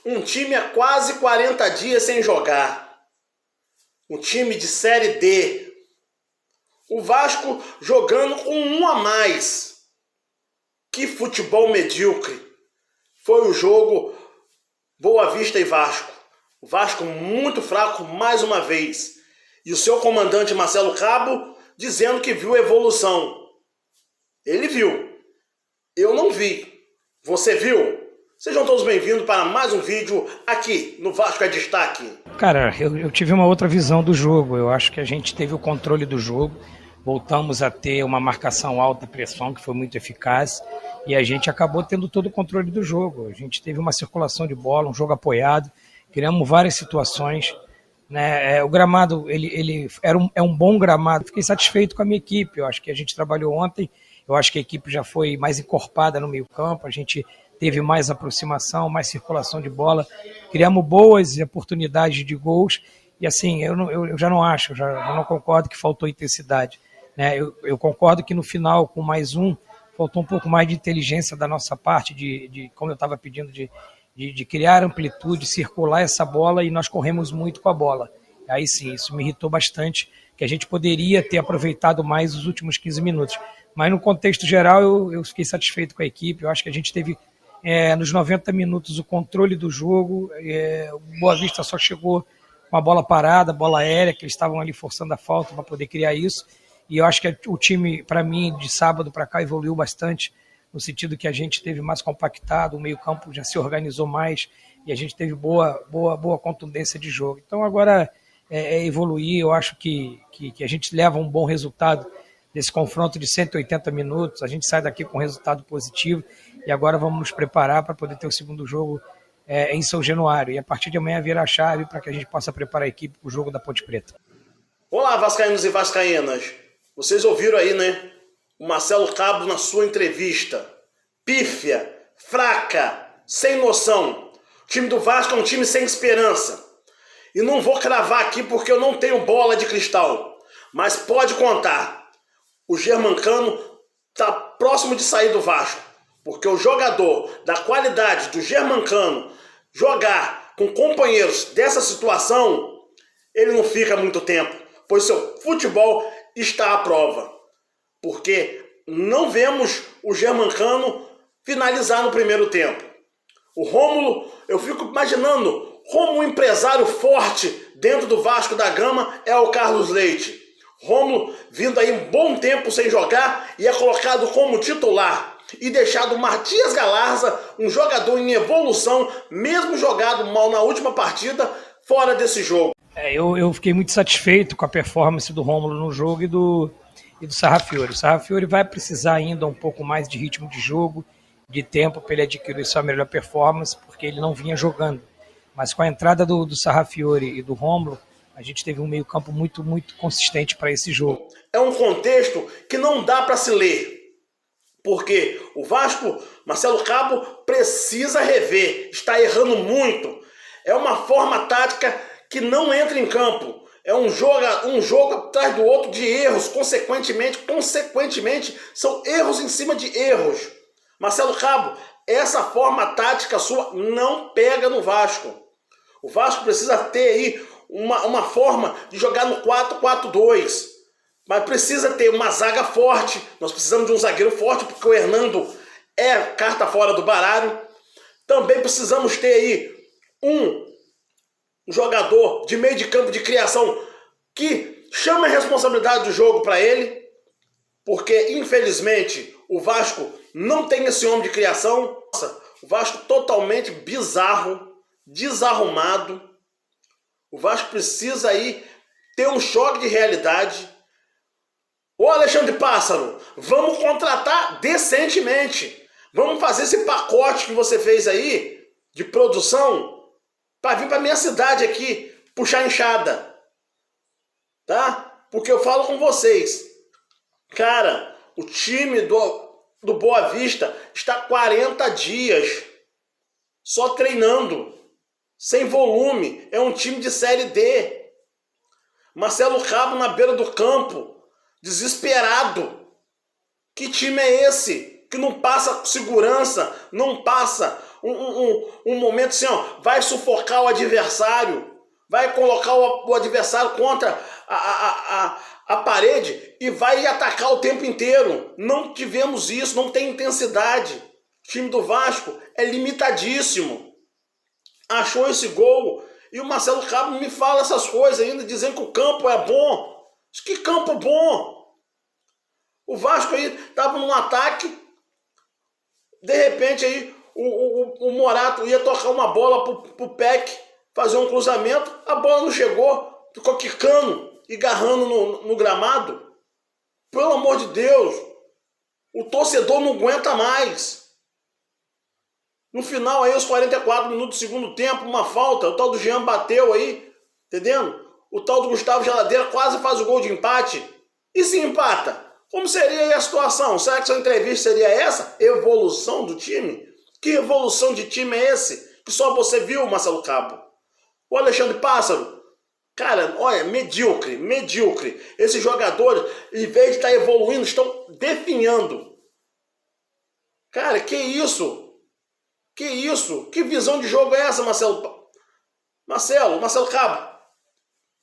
Um time há quase 40 dias sem jogar. Um time de Série D. O Vasco jogando com um a mais. Que futebol medíocre. Foi o jogo Boa Vista e Vasco. O Vasco muito fraco mais uma vez. E o seu comandante Marcelo Cabo dizendo que viu evolução. Ele viu. Eu não vi. Você viu? Sejam todos bem-vindos para mais um vídeo aqui no Vasco é Destaque. Cara, eu tive uma outra visão do jogo. Eu acho que a gente teve o controle do jogo. Voltamos a ter uma marcação alta pressão que foi muito eficaz. E a gente acabou tendo todo o controle do jogo. A gente teve uma circulação de bola, um jogo apoiado. Criamos várias situações. Né? O gramado é um bom gramado. Fiquei satisfeito com a minha equipe. Eu acho que a gente trabalhou ontem. Eu acho que a equipe já foi mais encorpada no meio campo. A gente teve mais aproximação, mais circulação de bola. Criamos boas oportunidades de gols. E assim, eu já não acho, já não concordo que faltou intensidade. Né? Eu concordo que no final, com mais um, faltou um pouco mais de inteligência da nossa parte, como eu estava pedindo, de criar amplitude, circular essa bola, e nós corremos muito com a bola. Aí sim, isso me irritou bastante, que a gente poderia ter aproveitado mais os últimos 15 minutos. Mas no contexto geral, eu fiquei satisfeito com a equipe. Eu acho que a gente teve, nos 90 minutos, o controle do jogo. O Boa Vista só chegou com a bola parada, bola aérea, que eles estavam ali forçando a falta para poder criar isso. E eu acho que o time, para mim, de sábado para cá, evoluiu bastante, no sentido que a gente teve mais compactado, o meio-campo já se organizou mais e a gente teve boa contundência de jogo. Então agora é evoluir. Eu acho que a gente leva um bom resultado desse confronto de 180 minutos, a gente sai daqui com um resultado positivo e agora vamos nos preparar para poder ter o segundo jogo em São Januário. E a partir de amanhã virar a chave para que a gente possa preparar a equipe para o jogo da Ponte Preta. Olá, vascaínos e vascaínas. Vocês ouviram aí, né? O Marcelo Cabo na sua entrevista. Pífia, fraca, sem noção. O time do Vasco é um time sem esperança. E não vou cravar aqui porque eu não tenho bola de cristal. Mas pode contar. O Germancano está próximo de sair do Vasco. Porque o jogador da qualidade do Germancano jogar com companheiros dessa situação, ele não fica muito tempo. Pois seu futebol está à prova. Porque não vemos o Germancano finalizar no primeiro tempo. O Rômulo, eu fico imaginando como um empresário forte dentro do Vasco da Gama é o Carlos Leite. Rômulo vindo aí um bom tempo sem jogar e é colocado como titular. E deixado o Matias Galarza, um jogador em evolução, mesmo jogado mal na última partida, fora desse jogo. Eu fiquei muito satisfeito com a performance do Rômulo no jogo e do Sarrafiori. O Sarrafiori vai precisar ainda um pouco mais de ritmo de jogo, de tempo para ele adquirir sua melhor performance, porque ele não vinha jogando. Mas com a entrada do Sarrafiori e do Rômulo, a gente teve um meio-campo muito, muito consistente para esse jogo. É um contexto que não dá para se ler, porque o Vasco, Marcelo Cabo, precisa rever, está errando muito. É uma forma tática que não entra em campo. É um jogo atrás do outro de erros, consequentemente, são erros em cima de erros. Marcelo Cabo, essa forma tática sua não pega no Vasco. O Vasco precisa ter aí uma forma de jogar no 4-4-2. Mas precisa ter uma zaga forte. Nós precisamos de um zagueiro forte, porque o Hernando é carta fora do baralho. Também precisamos ter aí um jogador de meio de campo de criação que chame a responsabilidade do jogo para ele, porque infelizmente o Vasco não tem esse homem de criação. Nossa, o Vasco totalmente bizarro, desarrumado. O Vasco precisa aí ter um choque de realidade. Ô Alexandre Pássaro, vamos contratar decentemente. Vamos fazer esse pacote que você fez aí de produção para vir para minha cidade aqui, puxar enxada. Tá? Porque eu falo com vocês. Cara, o time do Boa Vista está 40 dias só treinando, sem volume. É um time de Série D. Marcelo Cabo na beira do campo, desesperado. Que time é esse? Que não passa segurança, não passa um momento assim, ó, vai sufocar o adversário, vai colocar o adversário contra a parede e vai atacar o tempo inteiro. Não tivemos isso, não tem intensidade. O time do Vasco é limitadíssimo. Achou esse gol e o Marcelo Cabo me fala essas coisas ainda, dizendo que o campo é bom. Que campo bom! O Vasco aí estava num ataque, de repente aí o Morato ia tocar uma bola pro Peck, fazer um cruzamento, a bola não chegou, ficou quicando e garrando no gramado. Pelo amor de Deus, o torcedor não aguenta mais. No final aí, os 44 minutos do segundo tempo, uma falta, o tal do Jean bateu aí, entendendo? O tal do Gustavo Geladeira quase faz o gol de empate. E se empata? Como seria aí a situação? Será que sua entrevista seria essa? Evolução do time? Que evolução de time é esse? Que só você viu, Marcelo Cabo? O Alexandre Pássaro? Cara, olha, medíocre, medíocre. Esses jogadores, em vez de estar evoluindo, estão definhando. Cara, que isso? Que isso? Que visão de jogo é essa, Marcelo? Marcelo Cabo.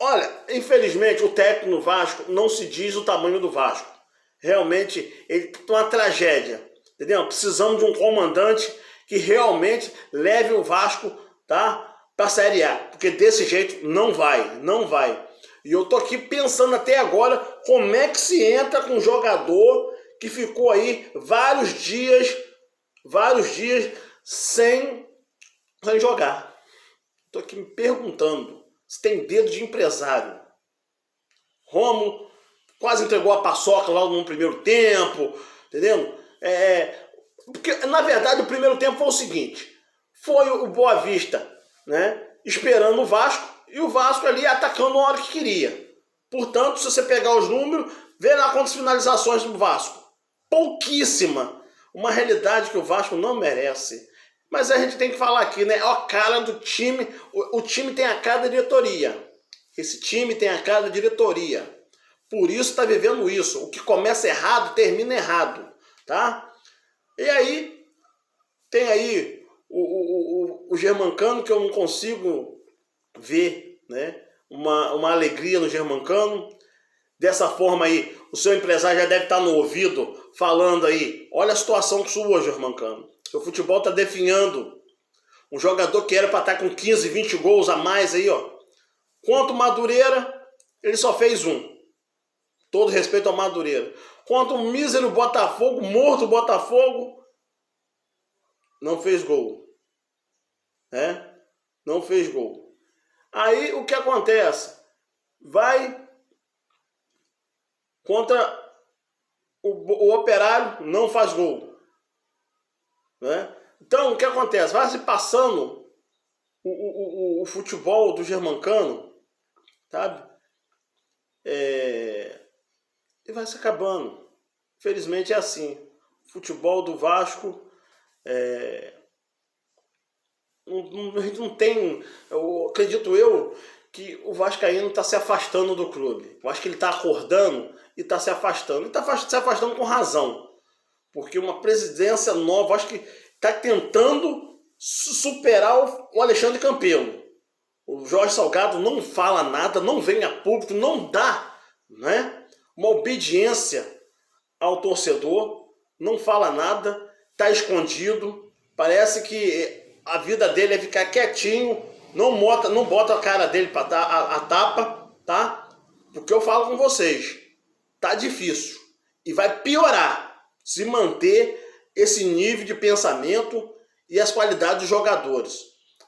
Olha, infelizmente o técnico no Vasco não se diz o tamanho do Vasco. Realmente, ele tá uma tragédia, entendeu? Precisamos de um comandante que realmente leve o Vasco, tá, para a Série A, porque desse jeito não vai. E eu tô aqui pensando até agora como é que se entra com um jogador que ficou aí vários dias sem jogar. Tô aqui me perguntando se tem dedo de empresário. Rômulo quase entregou a paçoca lá no primeiro tempo, entendeu? Porque, na verdade, o primeiro tempo foi o seguinte, foi o Boa Vista, né, esperando o Vasco, e o Vasco ali atacando a hora que queria. Portanto, se você pegar os números, vê lá quantas finalizações do Vasco. Pouquíssima. Uma realidade que o Vasco não merece. Mas a gente tem que falar aqui, né? A cara do time, o time tem a cara da diretoria. Esse time tem a cara da diretoria. Por isso está vivendo isso. O que começa errado, termina errado, tá? E aí, tem aí o Germancano, que eu não consigo ver, né? Uma alegria no Germancano. Dessa forma aí, o seu empresário já deve estar no ouvido, falando aí, olha a situação sua, Germancano. Seu futebol está definhando. Um jogador que era para estar com 15, 20 gols a mais aí, ó. Quanto o Madureira, ele só fez um. Todo respeito ao Madureira. Quanto o mísero Botafogo, morto Botafogo, não fez gol. Não fez gol. Aí o que acontece? Vai contra o Operário, não faz gol. Né? Então o que acontece? Vai se passando o futebol do Germancano, sabe? E vai se acabando. Infelizmente é assim. O futebol do Vasco a gente não tem. Acredito eu que o vascaíno está se afastando do clube. Eu acho que ele está acordando e está se afastando. E está se afastando com razão. Porque uma presidência nova, acho que está tentando superar o Alexandre Campelo. O Jorge Salgado não fala nada, não vem a público, não dá, né, uma obediência ao torcedor, não fala nada, está escondido. Parece que a vida dele é ficar quietinho, não bota a cara dele para dar a tapa, tá? Porque eu falo com vocês, tá difícil e vai piorar se manter esse nível de pensamento e as qualidades dos jogadores.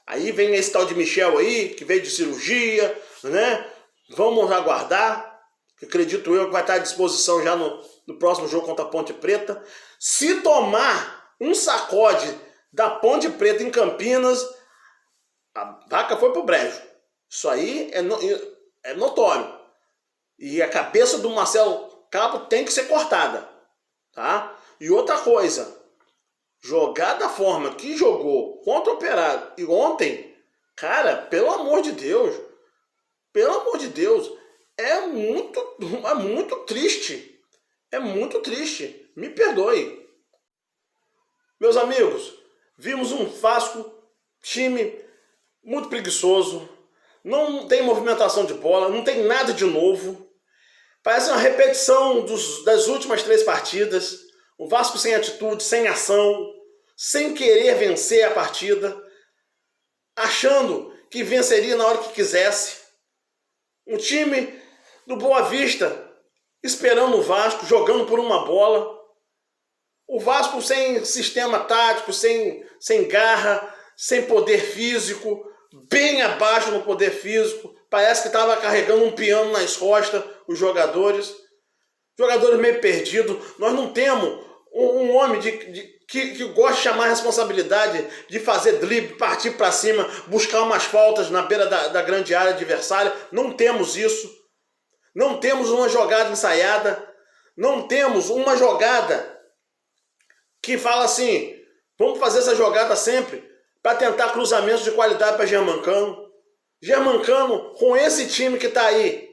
Aí vem esse tal de Michel aí, que veio de cirurgia, né? Vamos aguardar, que acredito eu que vai estar à disposição já no próximo jogo contra a Ponte Preta. Se tomar um sacode da Ponte Preta em Campinas, a vaca foi pro brejo. Isso aí é notório. E a cabeça do Marcelo Cabo tem que ser cortada, tá? E outra coisa, jogar da forma que jogou contra o Operário e ontem, cara, pelo amor de Deus, é muito triste. É muito triste. Me perdoe. Meus amigos, Vimos um Vasco, time muito preguiçoso, não tem movimentação de bola, não tem nada de novo. Parece uma repetição das últimas 3 partidas. O Vasco sem atitude, sem ação, sem querer vencer a partida, achando que venceria na hora que quisesse. Um time do Boa Vista esperando o Vasco, jogando por uma bola. O Vasco sem sistema tático, sem garra, sem poder físico, bem abaixo no poder físico. Parece que estava carregando um piano nas costas, os jogadores. Jogadores meio perdidos. Nós não temos um homem que gosta de chamar a responsabilidade, de fazer drible, partir para cima, buscar umas faltas na beira da grande área adversária. Não temos isso. Não temos uma jogada ensaiada. Não temos uma jogada que fala assim, vamos fazer essa jogada sempre para tentar cruzamentos de qualidade para Germancano. Germancano, com esse time que está aí,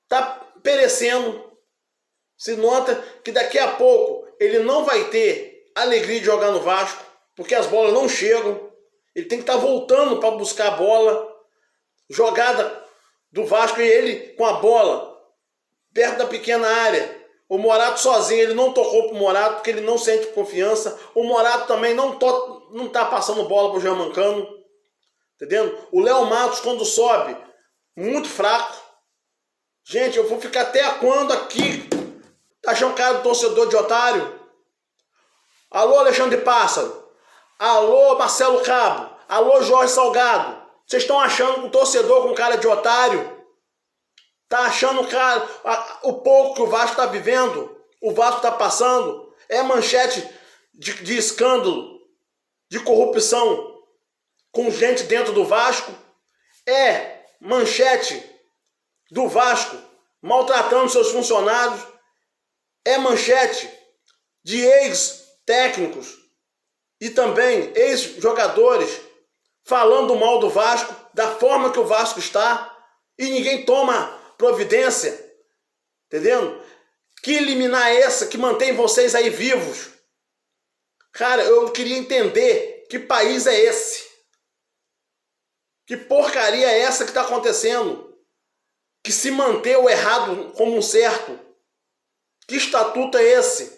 está perecendo. Se nota que daqui a pouco ele não vai ter alegria de jogar no Vasco, porque as bolas não chegam. Ele tem que estar voltando para buscar a bola. Jogada do Vasco e ele com a bola perto da pequena área. O Morato sozinho, ele não tocou pro Morato porque ele não sente confiança. O Morato também não tá passando bola pro Germancano. Entendendo? O Léo Matos, quando sobe, muito fraco. Gente, eu vou ficar até quando aqui? Tá achando cara do torcedor de otário? Alô, Alexandre Pássaro. Alô, Marcelo Cabo. Alô, Jorge Salgado. Vocês estão achando que o torcedor com cara de otário? Tá achando, cara, o pouco que o Vasco tá vivendo, o Vasco tá passando, é manchete de escândalo, de corrupção com gente dentro do Vasco, é manchete do Vasco maltratando seus funcionários, é manchete de ex-técnicos e também ex-jogadores falando mal do Vasco, da forma que o Vasco está, e ninguém toma providência, entendendo? Que eliminar essa que mantém vocês aí vivos. Cara, eu queria entender que país é esse? Que porcaria é essa que está acontecendo? Que se mantém o errado como um certo? Que estatuto é esse?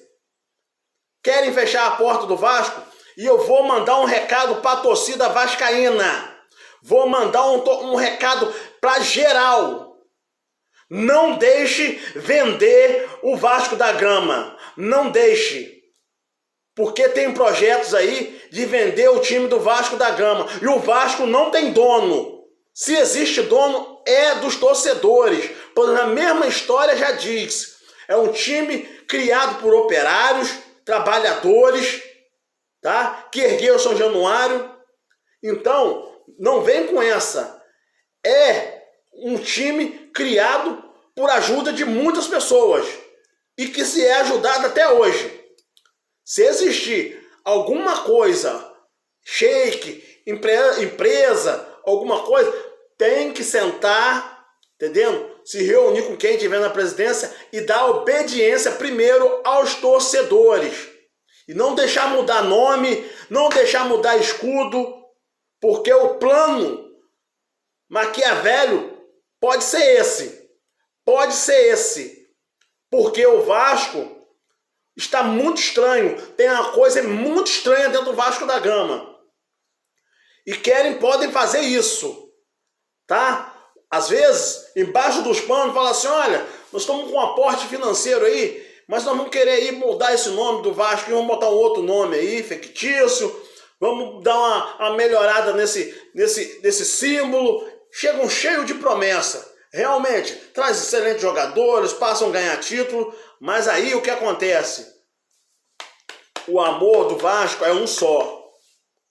Querem fechar a porta do Vasco? E eu vou mandar um recado para a torcida vascaína. Vou mandar um recado para geral. Não deixe vender o Vasco da Gama. Não deixe. Porque tem projetos aí de vender o time do Vasco da Gama. E o Vasco não tem dono. Se existe dono, é dos torcedores. Pois na mesma história já diz. É um time criado por operários, trabalhadores, tá? Que ergueu São Januário. Então, não vem com essa. É um time criado por ajuda de muitas pessoas e que se é ajudado até hoje. Se existir alguma coisa, shake, empresa, alguma coisa, tem que sentar, entendendo? Se reunir com quem estiver na presidência e dar obediência primeiro aos torcedores. E não deixar mudar nome, não deixar mudar escudo, porque o plano Maquiavelli pode ser esse. Pode ser esse. Porque o Vasco está muito estranho. Tem uma coisa muito estranha dentro do Vasco da Gama. E podem fazer isso. Tá? Às vezes, embaixo dos panos, fala assim, olha, nós estamos com um aporte financeiro aí, mas nós vamos querer ir mudar esse nome do Vasco e vamos botar um outro nome aí, fictício. Vamos dar uma melhorada nesse símbolo. Chegam cheio de promessa. Realmente, traz excelentes jogadores, passam a ganhar título, mas aí o que acontece? O amor do Vasco é um só.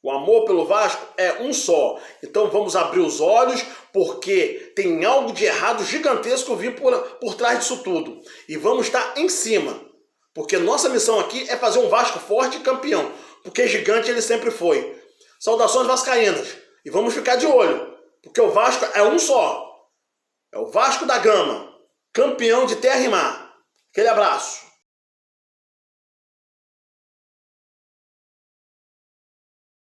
O amor pelo Vasco é um só. Então vamos abrir os olhos, porque tem algo de errado gigantesco vir por trás disso tudo. E vamos estar em cima. Porque nossa missão aqui é fazer um Vasco forte e campeão. Porque gigante ele sempre foi. Saudações vascaínas. E vamos ficar de olho. Porque o Vasco é um só. É o Vasco da Gama, campeão de terra e mar. Aquele abraço.